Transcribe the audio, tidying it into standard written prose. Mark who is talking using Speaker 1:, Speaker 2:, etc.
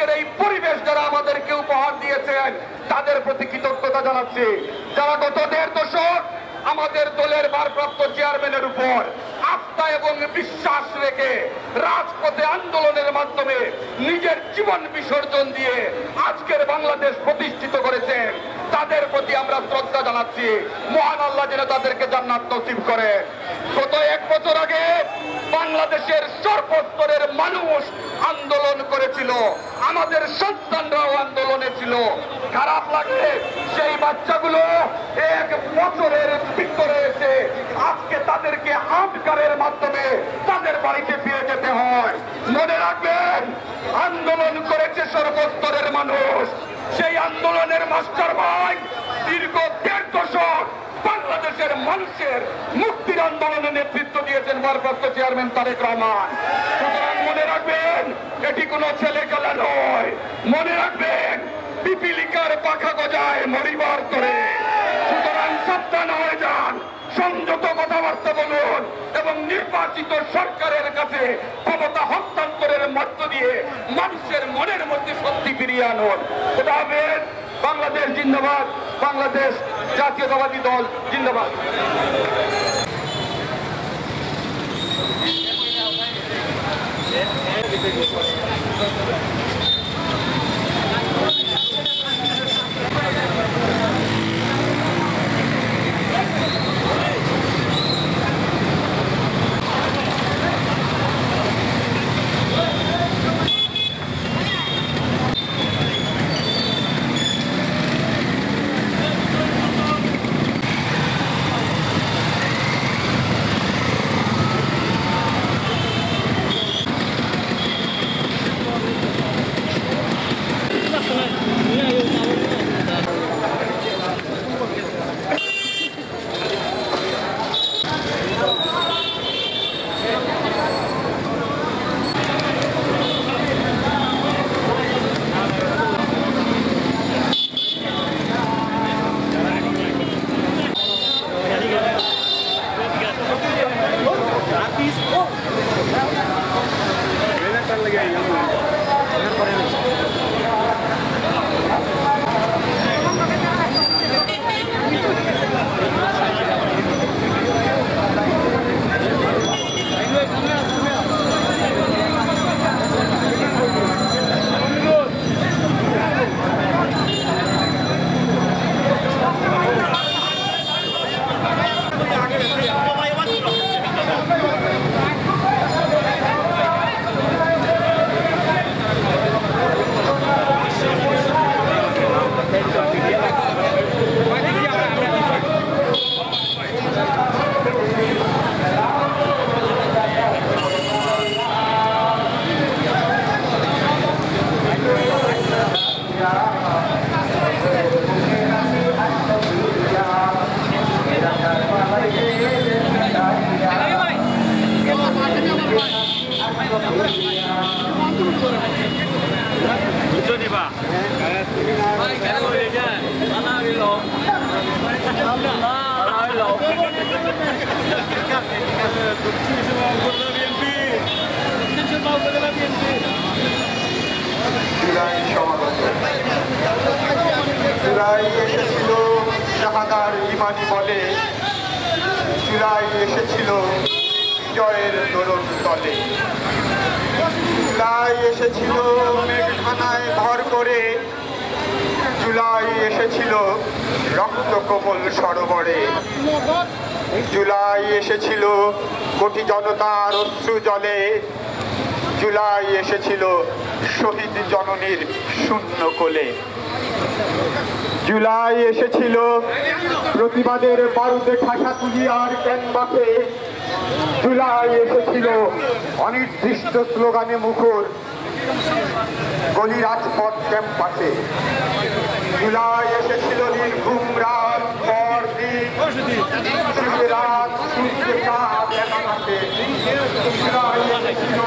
Speaker 1: আজকের এই পরিবেশ যারা আমাদেরকে উপহার দিয়েছেন তাদের প্রতি কৃতজ্ঞতা জানাচ্ছি। যারা গত 1.5 দশক আমাদের দলের ভারপ্রাপ্ত চেয়ারম্যানের উপর আস্থা এবং বিশ্বাস রেখে রাজপথে আন্দোলনের মাধ্যমে নিজের জীবন বিসর্জন দিয়ে আজকের বাংলাদেশ প্রতিষ্ঠিত করেছেন, তাদের প্রতি আমরা শ্রদ্ধা জানাচ্ছি। মহান আল্লাহ যেন তাদেরকে জান্নাত নসিব করে। গত 1 বছর আগে বাংলাদেশের সর্বস্তরের মানুষ আন্দোলন করেছিল, আমাদের সন্তানরাও আন্দোলনে ছিল। খারাপ লাগে সেই বাচ্চাগুলো 1 বছরের ভিতরে এসে আজকে তাদেরকে আটকারের মাধ্যমে তাদের বাড়িতে ফিরে যেতে হয়। মনে রাখবেন, আন্দোলন করেছে সর্বস্তরের মানুষ। সেই আন্দোলনের মাস্টার মাইন্ড দীর্ঘ 1.5 দশক বাংলাদেশের মানুষের মুক্তির আন্দোলনে নেতৃত্ব দিয়েছেন ভারপ্রাপ্ত চেয়ারম্যান তারেক রহমান। সুতরাং মনে রাখবেন, এটি কোনো ছেলে খেলা নয়। মনে রাখবেন, পিপিলিকার পাখা গজায় মরিবার করে। সুতরাং সাবধান হয়ে যান, সংযত কথাবার্তা বলুন এবং নির্বাচিত সরকারের কাছে ক্ষমতা হস্তান্তরের মধ্য দিয়ে মানুষের মনের মধ্যে শক্তি ফিরিয়ে আনুন। খোদা হাফেজ। বাংলাদেশ জিন্দাবাদ। বাংলাদেশ জাতীয়তাবাদী দল জিন্দাবাদ।
Speaker 2: জুলাই এসেছিল শাহাদার ইমানি বলে, জুলাই এসেছিল বিজয়ের দোলন তলে, জুলাই এসেছিল মেঘখানায় ভর করে, জুলাই এসেছিল রক্ত কোমল সরোবরে, জুলাই এসেছিল কোটি জনতার অশ্রু জলে, জুলাই এসেছিল শহীদ জননীর শূন্য কোলে, জুলাই এসেছিল প্রতিবাদের বারুদে ঠাসা তুলি আর ক্যানভাসে, জুলাই এসেছিল অনির্দিষ্ট স্লোগানে মুখর গলি রাজপথ ক্যাম্পাসে, জুলাই এসেছিল নির্ঘুম রাত পর দিন, রাত সূর্যে চাঁদ একাকাশে, জুলাই এসেছিল